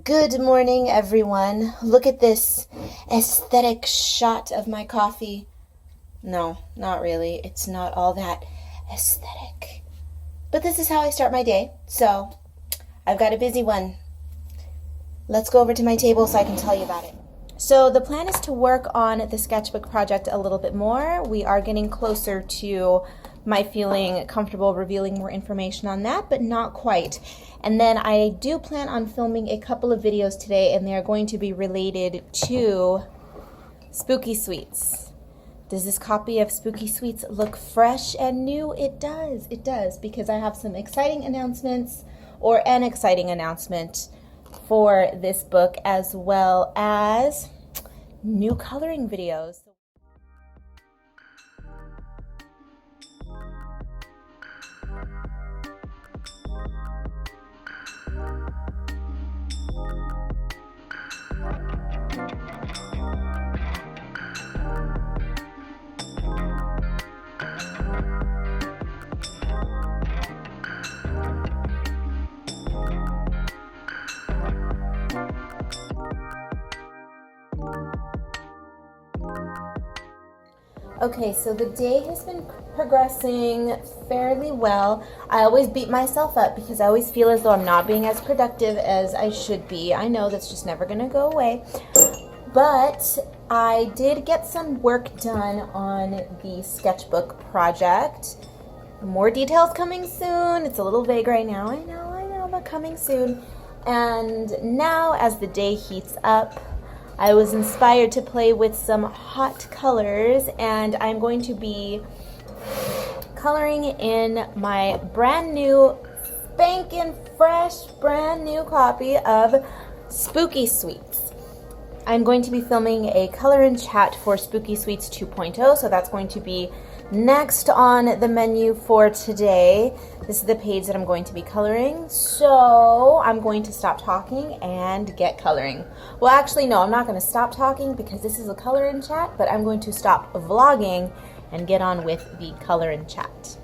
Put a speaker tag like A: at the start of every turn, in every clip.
A: Good morning, everyone. Look at this aesthetic shot of my coffee. No, not really. It's not all that aesthetic. But this is how I start my day, so I've got a busy one. Let's go over to my table so I can tell you about it. So the plan is to work on the sketchbook project a little bit more. We are getting closer to my feeling comfortable revealing more information on that, but not quite. And then I do plan on filming a couple of videos today, and they are going to be related to Spooky Sweets. Does this copy of Spooky Sweets look fresh and new? It does, because I have some exciting announcements, or an exciting announcement for this book, as well as new coloring videos. Okay, so the day has been progressing fairly well. I always beat myself up because I always feel as though I'm not being as productive as I should be. I know that's just never going to go away. But I did get some work done on the sketchbook project. More details coming soon. It's a little vague right now. I know, but coming soon. And now, as the day heats up, I was inspired to play with some hot colors, and I'm going to be coloring in my brand new, spanking fresh, brand new copy of Spooky Sweets. I'm going to be filming a color and chat for Spooky Sweets 2.0, so that's going to be next on the menu for today. This is the page that I'm going to be coloring, so I'm going to stop talking and get coloring. Well, actually, no, I'm not going to stop talking because this is a color and chat, but I'm going to stop vlogging and get on with the color and chat.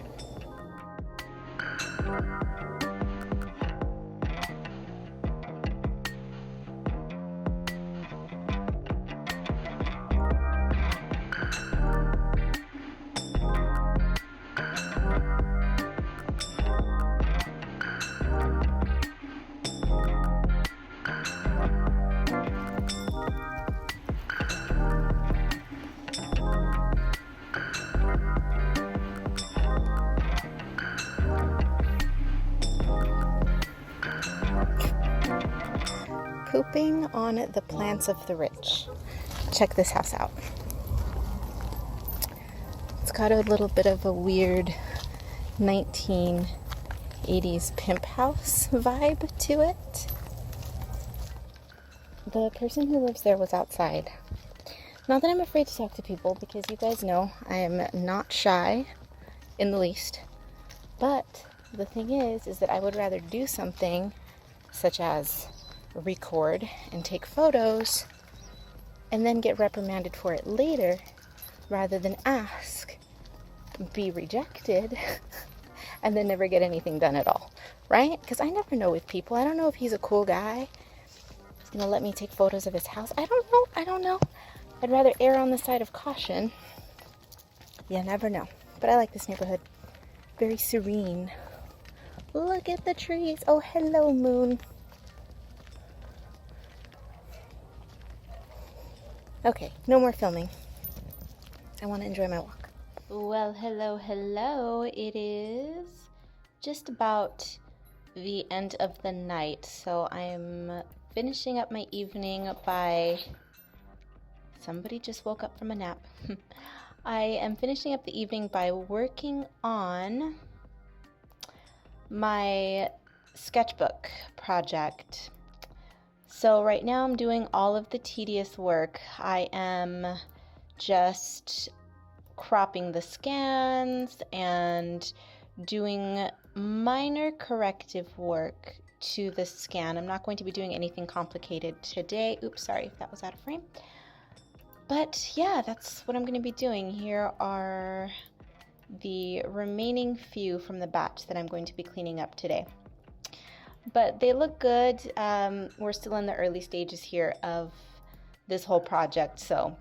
A: Pooping on the plants of the rich. Check this house out. It's got a little bit of a weird 1980s pimp house vibe to it. The person who lives there was outside. Not that I'm afraid to talk to people, because you guys know I am not shy in the least. But the thing is that I would rather do something such as record and take photos and then get reprimanded for it later, rather than ask, be rejected, and then never get anything done at all, right? Because I never know with people. I don't know if he's a cool guy. He's gonna let me take photos of his house. I don't know. I'd rather err on the side of caution. You never know. But I like this neighborhood. Very serene. Look at the trees. Oh, hello, moon. Okay, no more filming. I want to enjoy my walk. Well, hello. It is just about the end of the night, so I'm finishing up my evening by... Somebody just woke up from a nap. I am finishing up the evening by working on my sketchbook project. So right now I'm doing all of the tedious work. I am just cropping the scans and doing minor corrective work to the scan. I'm not going to be doing anything complicated today. Oops, sorry if that was out of frame. But yeah, that's what I'm going to be doing. Here are the remaining few from the batch that I'm going to be cleaning up today. But they look good. We're still in the early stages here of this whole project, so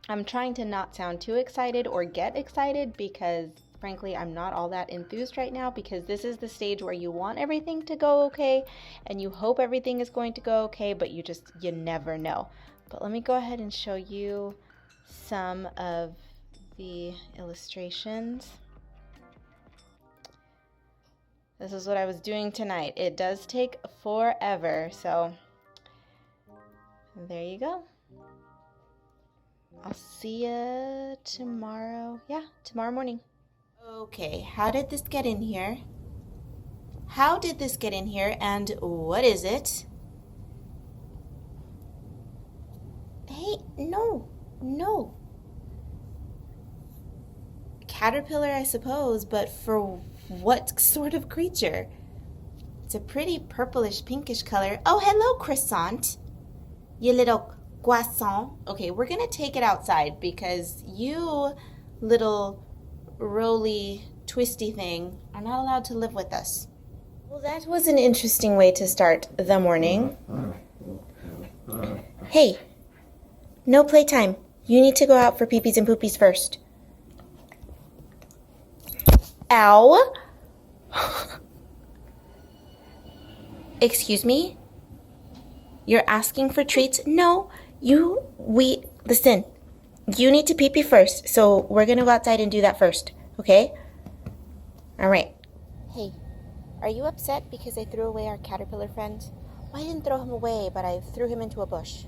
A: I'm trying to not sound too excited or get excited because frankly I'm not all that enthused right now, because this is the stage where you want everything to go okay and you hope everything is going to go okay, but you never know. But let me go ahead and show you some of the illustrations. This is what I was doing tonight. It does take forever, so there you go. I'll see you tomorrow. Yeah, tomorrow morning. Okay, how did this get in here? How did this get in here, and what is it? Hey, no. Caterpillar, I suppose, but for what sort of creature? It's a pretty purplish pinkish color. Oh, hello, croissant. You little croissant. Okay, we're gonna take it outside because you little roly twisty thing are not allowed to live with us. Well, that was an interesting way to start the morning. Hey, no playtime. You need to go out for peepees and poopies first. Ow! Excuse me? You're asking for treats? No, listen. You need to pee-pee first, so we're gonna go outside and do that first, okay? All right. Hey, are you upset because I threw away our caterpillar friend? Well, I didn't throw him away, but I threw him into a bush.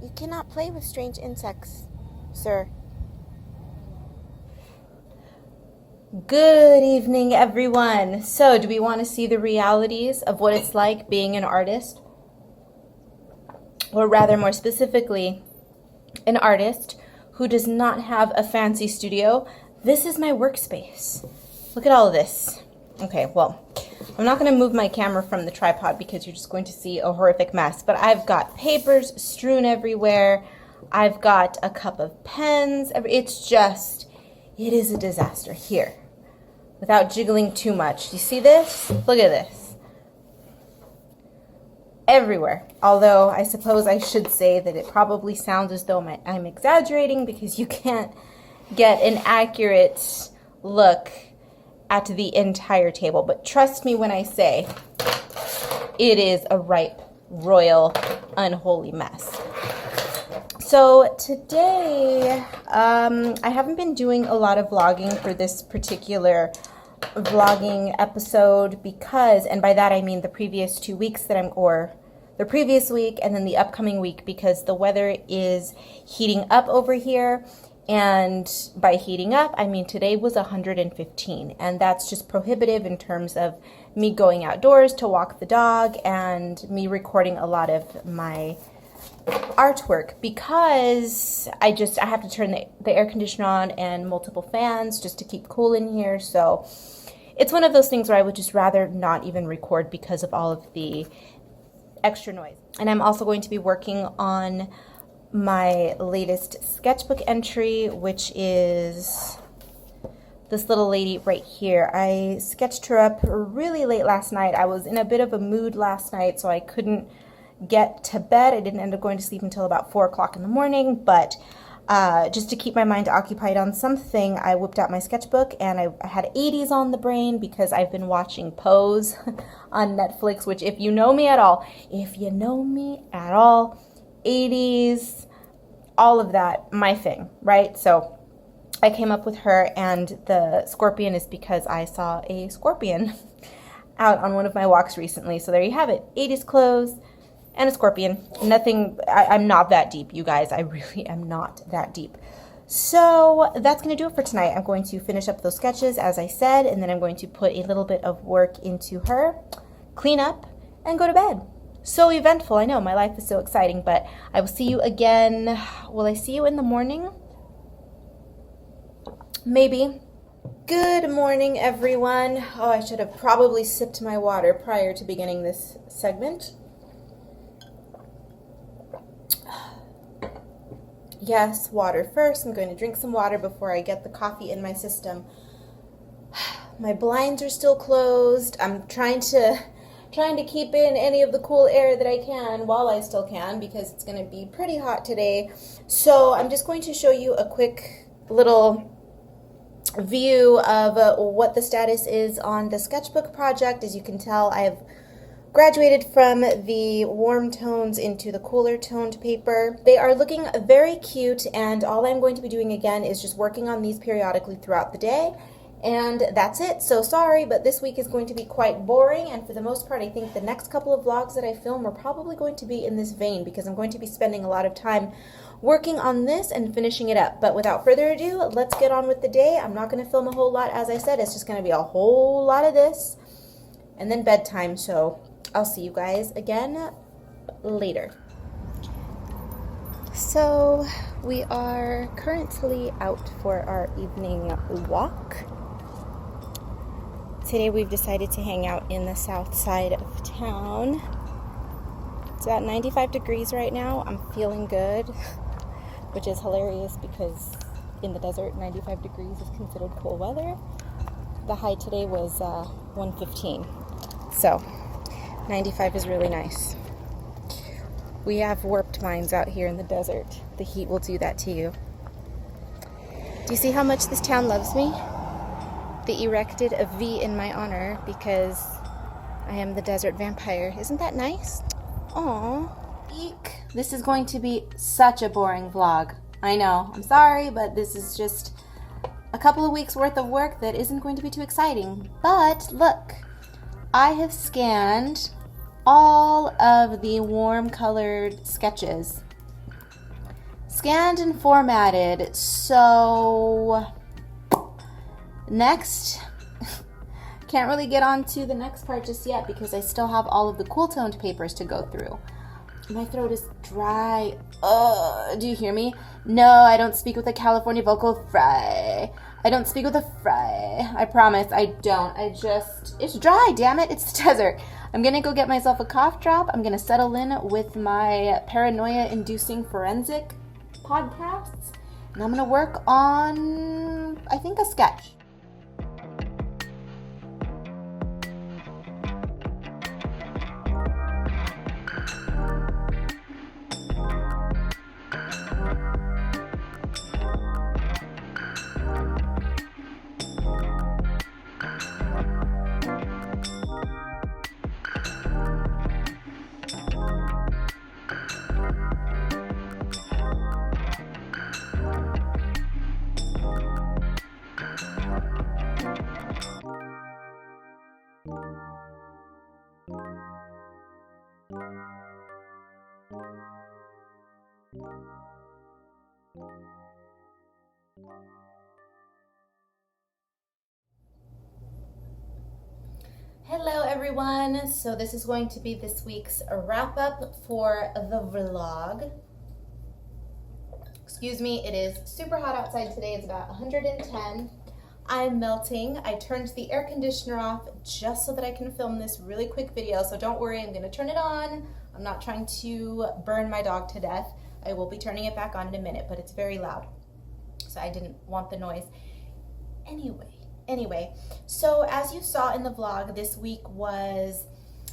A: You cannot play with strange insects, sir. Good evening, everyone. So, do we want to see the realities of what it's like being an artist? Or rather, more specifically, an artist who does not have a fancy studio. This is my workspace. Look at all of this. Okay, well, I'm not going to move my camera from the tripod because you're just going to see a horrific mess. But I've got papers strewn everywhere. I've got a cup of pens. It is a disaster here. Without jiggling too much. You see this? Look at this. Everywhere. Although I suppose I should say that it probably sounds as though I'm exaggerating because you can't get an accurate look at the entire table. But trust me when I say it is a ripe, royal, unholy mess. So today, I haven't been doing a lot of vlogging for this particular vlogging episode because, and by that I mean the previous 2 weeks or the previous week and then the upcoming week, because the weather is heating up over here. And by heating up, I mean today was 115, and that's just prohibitive in terms of me going outdoors to walk the dog and me recording a lot of my artwork, because I have to turn the air conditioner on and multiple fans just to keep cool in here. So it's one of those things where I would just rather not even record because of all of the extra noise. And I'm also going to be working on my latest sketchbook entry, which is this little lady right here. I sketched her up really late last night. I was in a bit of a mood last night, so I couldn't get to bed. I didn't end up going to sleep until about 4 o'clock in the morning, but just to keep my mind occupied on something, I whipped out my sketchbook, and I had 80s on the brain because I've been watching Pose on Netflix, which if you know me at all, 80s, all of that, my thing, right? So I came up with her, and the scorpion is because I saw a scorpion out on one of my walks recently. So there you have it, 80s clothes and a scorpion. I'm not that deep, you guys. I really am not that deep. So that's going to do it for tonight. I'm going to finish up those sketches, as I said, and then I'm going to put a little bit of work into her, clean up, and go to bed. So eventful, I know, my life is so exciting, but I will see you again. Will I see you in the morning? Maybe. Good morning, everyone. Oh, I should have probably sipped my water prior to beginning this segment. Yes, water first. I'm going to drink some water before I get the coffee in my system. My blinds are still closed. I'm trying to keep in any of the cool air that I can while I still can, because it's going to be pretty hot today. So I'm just going to show you a quick little view of what the status is on the sketchbook project. As you can tell, I've graduated from the warm tones into the cooler toned paper. They are looking very cute, and all I'm going to be doing again is just working on these periodically throughout the day, and that's it. So sorry, but this week is going to be quite boring, and for the most part I think the next couple of vlogs that I film are probably going to be in this vein, because I'm going to be spending a lot of time working on this and finishing it up. But without further ado, let's get on with the day. I'm not going to film a whole lot, as I said. It's just going to be a whole lot of this and then bedtime, so I'll see you guys again later. So we are currently out for our evening walk. Today we've decided to hang out in the south side of town. It's about 95 degrees right now. I'm feeling good, which is hilarious because in the desert 95 degrees is considered cool weather. The high today was 115, so 95 is really nice. We have warped minds out here in the desert. The heat will do that to you. Do you see how much this town loves me? They erected a V in my honor because I am the desert vampire. Isn't that nice? Aww. Eek. This is going to be such a boring vlog. I know. I'm sorry, but this is just a couple of weeks worth of work that isn't going to be too exciting. But look, I have scanned all of the warm colored sketches. Scanned and formatted. So next, can't really get on to the next part just yet because I still have all of the cool toned papers to go through. My throat is dry. Do you hear me? No, I don't speak with a California vocal fry. I don't speak with a fry. I promise I don't. It's dry, damn it. It's the desert. I'm going to go get myself a cough drop. I'm going to settle in with my paranoia-inducing forensic podcasts. And I'm going to work on, I think, a sketch. Hello everyone, so this is going to be this week's wrap up for the vlog. Excuse me, it is super hot outside today. It's about 110. I'm melting. I turned the air conditioner off just so that I can film this really quick video, so don't worry, I'm going to turn it on. I'm not trying to burn my dog to death. I will be turning it back on in a minute, but it's very loud, so I didn't want the noise. Anyway, so as you saw in the vlog, this week was,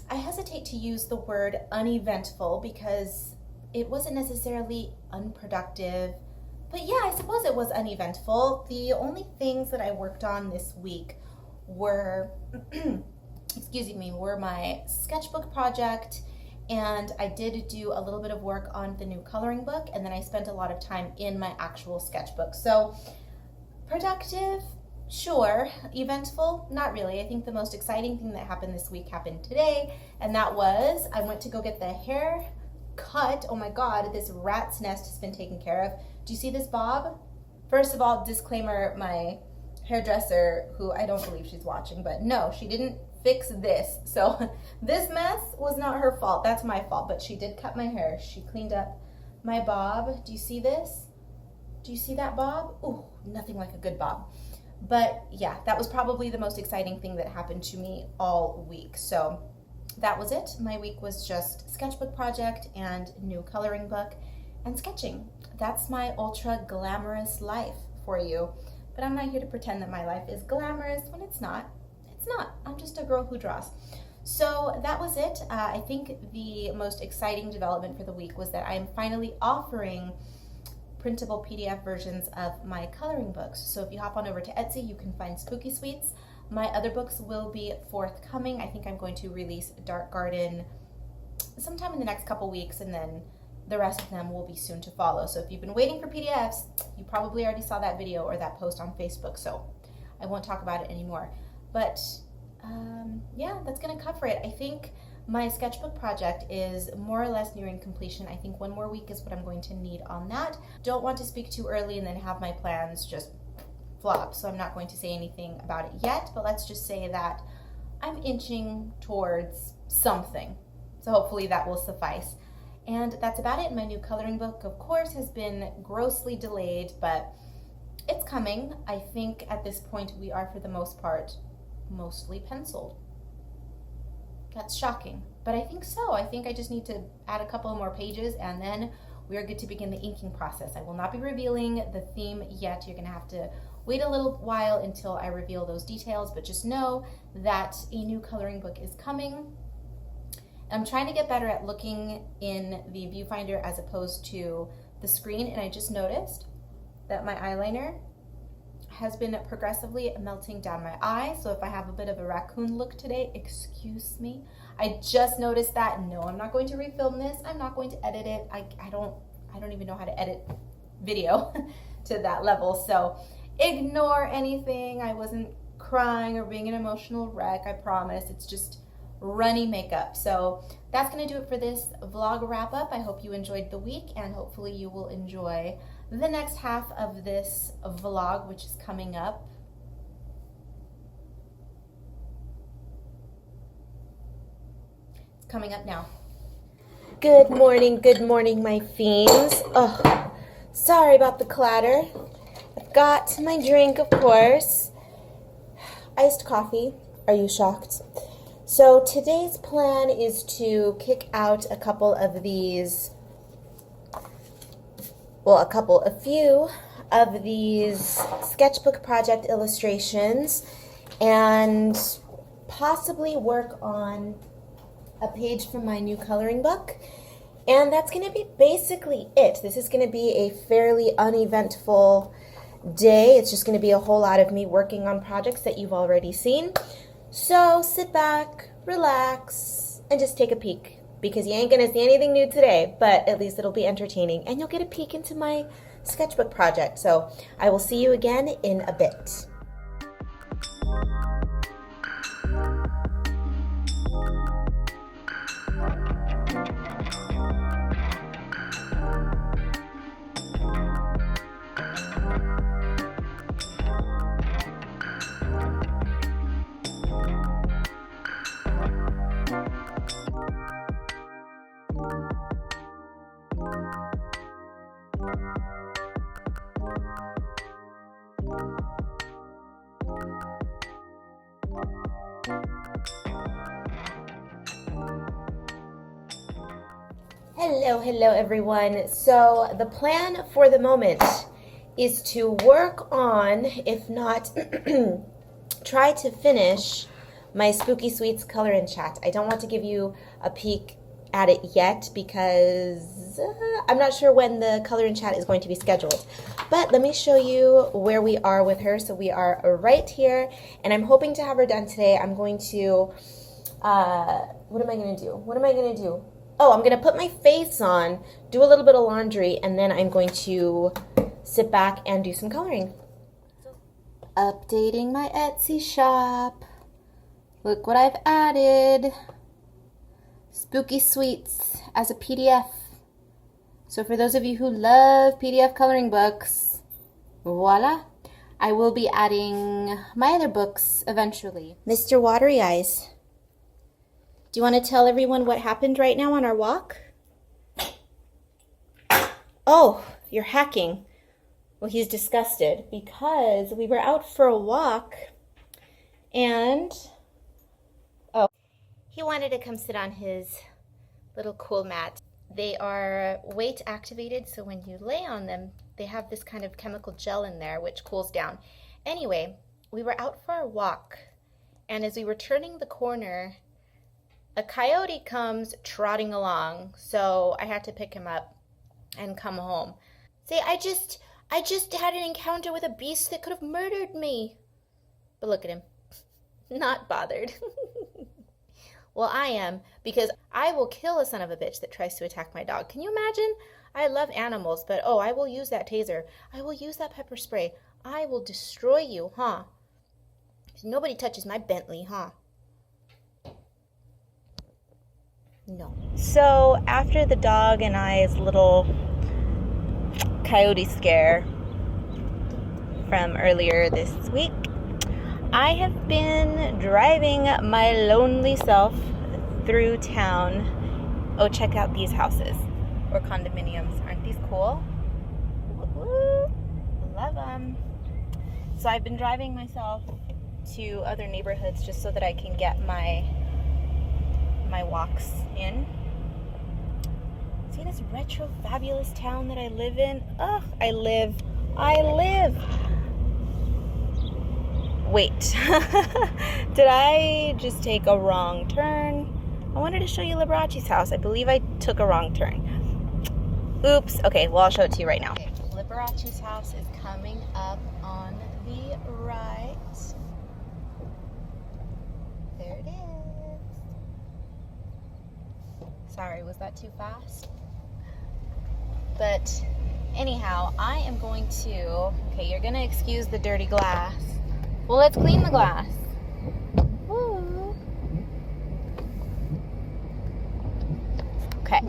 A: I hesitate to use the word uneventful because it wasn't necessarily unproductive, but yeah, I suppose it was uneventful. The only things that I worked on this week were, were my sketchbook project, and I did do a little bit of work on the new coloring book, and then I spent a lot of time in my actual sketchbook. So productive, sure. Eventful, not really. I think the most exciting thing that happened this week happened today, and that was I went to go get the hair cut. Oh my god, this rat's nest has been taken care of. Do you see this bob? First of all, disclaimer, my hairdresser, who I don't believe she's watching, but no, she didn't fix this. So this mess was not her fault. That's my fault, but she did cut my hair. She cleaned up my bob. Do you see this? Do you see that bob? Ooh, nothing like a good bob. But yeah, that was probably the most exciting thing that happened to me all week. So that was it. My week was just sketchbook project and new coloring book and sketching. That's my ultra glamorous life for you. But I'm not here to pretend that my life is glamorous when it's not. not. I'm just a girl who draws. So that was it. I think the most exciting development for the week was that I am finally offering printable PDF versions of my coloring books. So if you hop on over to Etsy, you can find Spooky Sweets. My other books will be forthcoming. I think I'm going to release Dark Garden sometime in the next couple weeks, and then the rest of them will be soon to follow. So if you've been waiting for PDFs, you probably already saw that video or that post on Facebook, so I won't talk about it anymore. But yeah, that's gonna cover it. I think my sketchbook project is more or less nearing completion. I think one more week is what I'm going to need on that. Don't want to speak too early and then have my plans just flop, so I'm not going to say anything about it yet, but let's just say that I'm inching towards something. So hopefully that will suffice. And that's about it. My new coloring book, of course, has been grossly delayed, but it's coming. I think at this point we are, for the most part, mostly penciled. That's shocking, but I think so. I think I just need to add a couple more pages and then we are good to begin the inking process. I will not be revealing the theme yet. You're gonna have to wait a little while until I reveal those details, but just know that a new coloring book is coming. I'm trying to get better at looking in the viewfinder as opposed to the screen, and I just noticed that my eyeliner has been progressively melting down my eye. So if I have a bit of a raccoon look today, excuse me. I just noticed that. No, I'm not going to refilm this. I'm not going to edit it. I don't even know how to edit video to that level. So ignore anything. I wasn't crying or being an emotional wreck, I promise. It's just runny makeup. So that's gonna do it for this vlog wrap up. I hope you enjoyed the week, and hopefully you will enjoy the next half of this vlog, which is coming up. It's coming up now. Good morning, my fiends. Oh, sorry about the clatter. I've got my drink, of course. Iced coffee. Are you shocked? So today's plan is to kick out a few of these sketchbook project illustrations and possibly work on a page from my new coloring book. And that's going to be basically it. This is going to be a fairly uneventful day. It's just going to be a whole lot of me working on projects that you've already seen. So sit back, relax, and just take a peek, because you ain't gonna see anything new today, but at least it'll be entertaining and you'll get a peek into my sketchbook project. So I will see you again in a bit. Hello everyone. So the plan for the moment is to work on, if not try to finish, my Spooky Sweets color and chat. I don't want to give you a peek at it yet because I'm not sure when the color and chat is going to be scheduled. But let me show you where we are with her. So we are right here, and I'm hoping to have her done today. I'm going to, what am I going to do? Oh, I'm going to put my face on, do a little bit of laundry, and then I'm going to sit back and do some coloring. Updating my Etsy shop. Look what I've added. Spooky Sweets as a PDF. So for those of you who love PDF coloring books, voila. I will be adding my other books eventually. Mr. Watery Eyes, do you want to tell everyone what happened right now on our walk? Oh, you're hacking. Well, he's disgusted because we were out for a walk and, oh, he wanted to come sit on his little cool mat. They are weight activated, so when you lay on them, they have this kind of chemical gel in there which cools down. Anyway, we were out for a walk And as we were turning the corner, a coyote comes trotting along. So I had to pick him up and come home. Say, I just had an encounter with a beast that could have murdered me. But look at him. Not bothered. Well, I am, because I will kill a son of a bitch that tries to attack my dog. Can you imagine? I love animals, but oh, I will use that taser. I will use that pepper spray. I will destroy you, huh? Nobody touches my Bentley, huh? No. So after the dog and I's little coyote scare from earlier this week, I have been driving my lonely self through town. Oh, check out these houses or condominiums. Aren't these cool? Woo-hoo. Love them. So I've been driving myself to other neighborhoods just so that I can get my walks in. See this retro fabulous town that I live in? Ugh, I live. Wait, did I just take a wrong turn? I wanted to show you Liberace's house. I believe I took a wrong turn. Oops. Okay, well, I'll show it to you right now. Okay. Liberace's house is coming up on the right. There it is. Sorry, was that too fast? But anyhow, I am going to, okay, you're going to excuse the dirty glass. Well, let's clean the glass. Woo. Okay.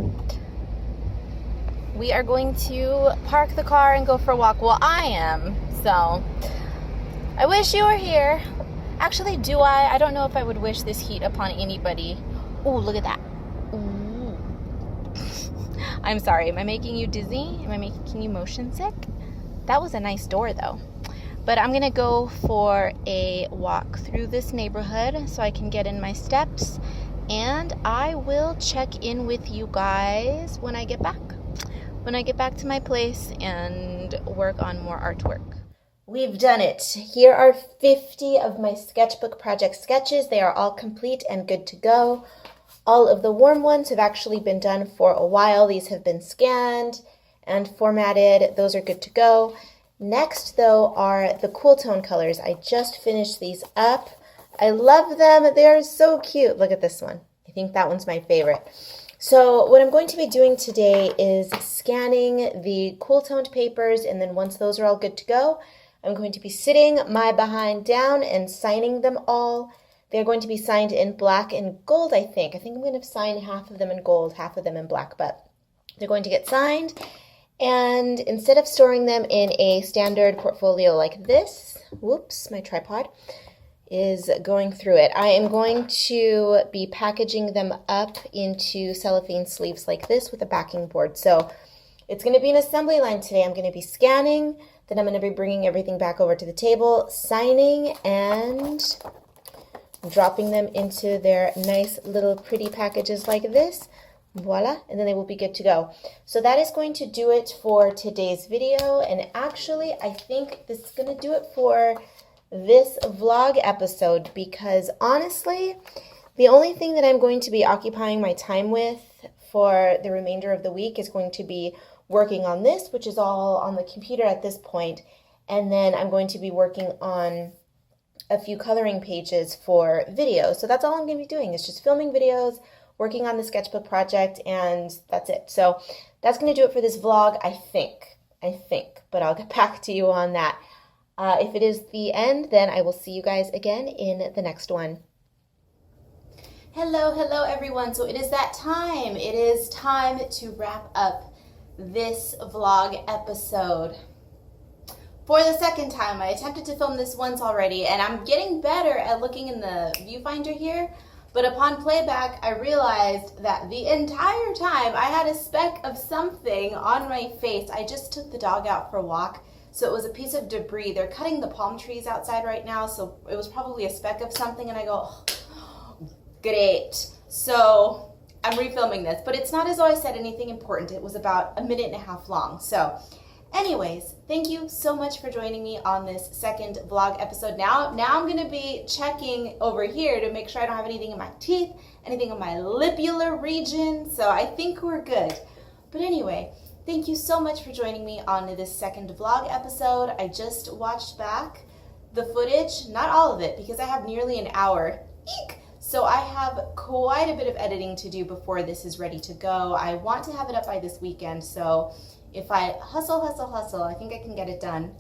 A: We are going to park the car and go for a walk. Well, I am, so I wish you were here. Actually, do I? I don't know if I would wish this heat upon anybody. Oh, look at that. Ooh. I'm sorry. Am I making you dizzy? Am I making you motion sick? That was a nice door, though. But I'm going to go for a walk through this neighborhood so I can get in my steps. And I will check in with you guys when I get back. When I get back to my place and work on more artwork. We've done it. Here are 50 of my sketchbook project sketches. They are all complete and good to go. All of the warm ones have actually been done for a while. These have been scanned and formatted. Those are good to go. Next, though, are the cool tone colors. I just finished these up. I love them. They are so cute. Look at this one. I think that one's my favorite. So what I'm going to be doing today is scanning the cool toned papers, and then once those are all good to go, I'm going to be sitting my behind down and signing them all. They're going to be signed in black and gold, I think. I think I'm going to sign half of them in gold, half of them in black, but they're going to get signed. And instead of storing them in a standard portfolio like this, whoops, my tripod is going through it. I am going to be packaging them up into cellophane sleeves like this with a backing board. So it's going to be an assembly line today. I'm going to be scanning, then I'm going to be bringing everything back over to the table, signing, and dropping them into their nice little pretty packages like this. Voila, and then they will be good to go. So that is going to do it for today's video, and actually I think this is going to do it for this vlog episode, because honestly, the only thing that I'm going to be occupying my time with for the remainder of the week is going to be working on this, which is all on the computer at this point, and then I'm going to be working on a few coloring pages for videos. So that's all I'm going to be doing, is just filming videos, working on the sketchbook project, and that's it. So that's going to do it for this vlog, I think, but I'll get back to you on that. If it is the end, then I will see you guys again in the next one. Hello everyone. So it is that time. It is time to wrap up this vlog episode. For the second time, I attempted to film this once already, and I'm getting better at looking in the viewfinder here. But upon playback, I realized that the entire time I had a speck of something on my face. I just took the dog out for a walk, so it was a piece of debris. They're cutting the palm trees outside right now, so it was probably a speck of something, and I go, oh, great. So I'm refilming this, but it's not as though I said anything important. It was about 1.5 minutes long. So Anyways, thank you so much for joining me on this second vlog episode. Now I'm going to be checking over here to make sure I don't have anything in my teeth, anything in my lipular region, so I think we're good. But anyway, thank you so much for joining me on this second vlog episode. I just watched back the footage, not all of it, because I have nearly an hour. Eek! So I have quite a bit of editing to do before this is ready to go. I want to have it up by this weekend, so if I hustle, I think I can get it done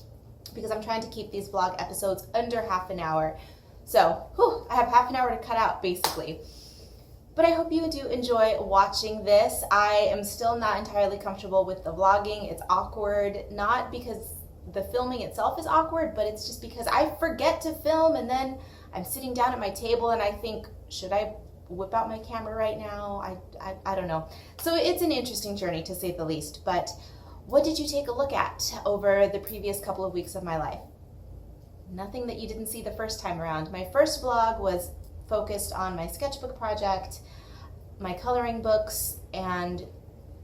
A: because I'm trying to keep these vlog episodes under half an hour. So, I have half an hour to cut out basically. But I hope you do enjoy watching this. I am still not entirely comfortable with the vlogging. It's awkward, not because the filming itself is awkward, but it's just because I forget to film and then I'm sitting down at my table and I think, should I whip out my camera right now? I don't know. So it's an interesting journey to say the least, but what did you take a look at over the previous couple of weeks of my life? Nothing that you didn't see the first time around. My first vlog was focused on my sketchbook project, my coloring books, and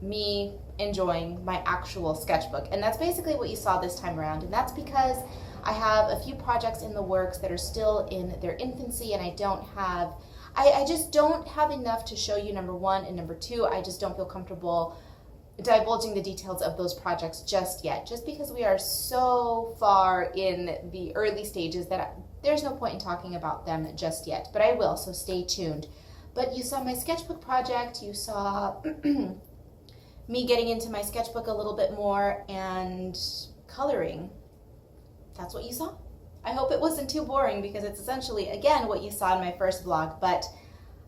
A: me enjoying my actual sketchbook. And that's basically what you saw this time around. And that's because I have a few projects in the works that are still in their infancy and I just don't have enough to show you, number one, and number two, I just don't feel comfortable divulging the details of those projects just yet, just because we are so far in the early stages that there's no point in talking about them just yet, but I will, so stay tuned. But you saw my sketchbook project, you saw me getting into my sketchbook a little bit more and coloring. That's what you saw. I hope it wasn't too boring because it's essentially, again, what you saw in my first vlog, but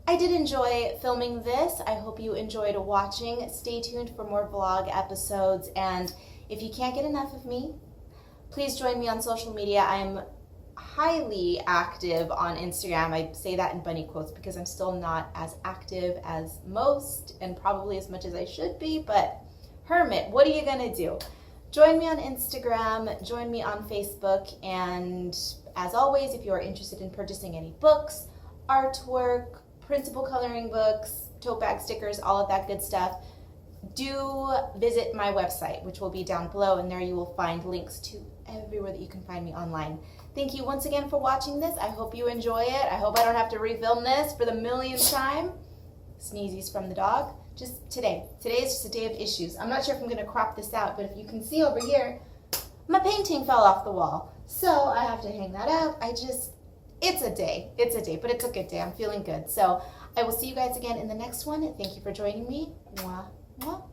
A: I did enjoy filming this. I hope you enjoyed watching. Stay tuned for more vlog episodes, and if you can't get enough of me, please join me on social media. I'm highly active on Instagram. I say that in bunny quotes because I'm still not as active as most and probably as much as I should be, but hermit, what are you gonna do? Join me on Instagram, join me on Facebook, and as always, if you are interested in purchasing any books, artwork, printable coloring books, tote bag stickers, all of that good stuff, do visit my website, which will be down below, and there you will find links to everywhere that you can find me online. Thank you once again for watching this. I hope you enjoy it. I hope I don't have to refilm this for the millionth time. Sneezies from the dog. Just today. Today is just a day of issues. I'm not sure if I'm going to crop this out, but if you can see over here, my painting fell off the wall. So I have to hang that up. It's a day, but it's a good day. I'm feeling good. So I will see you guys again in the next one. Thank you for joining me. Mwah, mwah.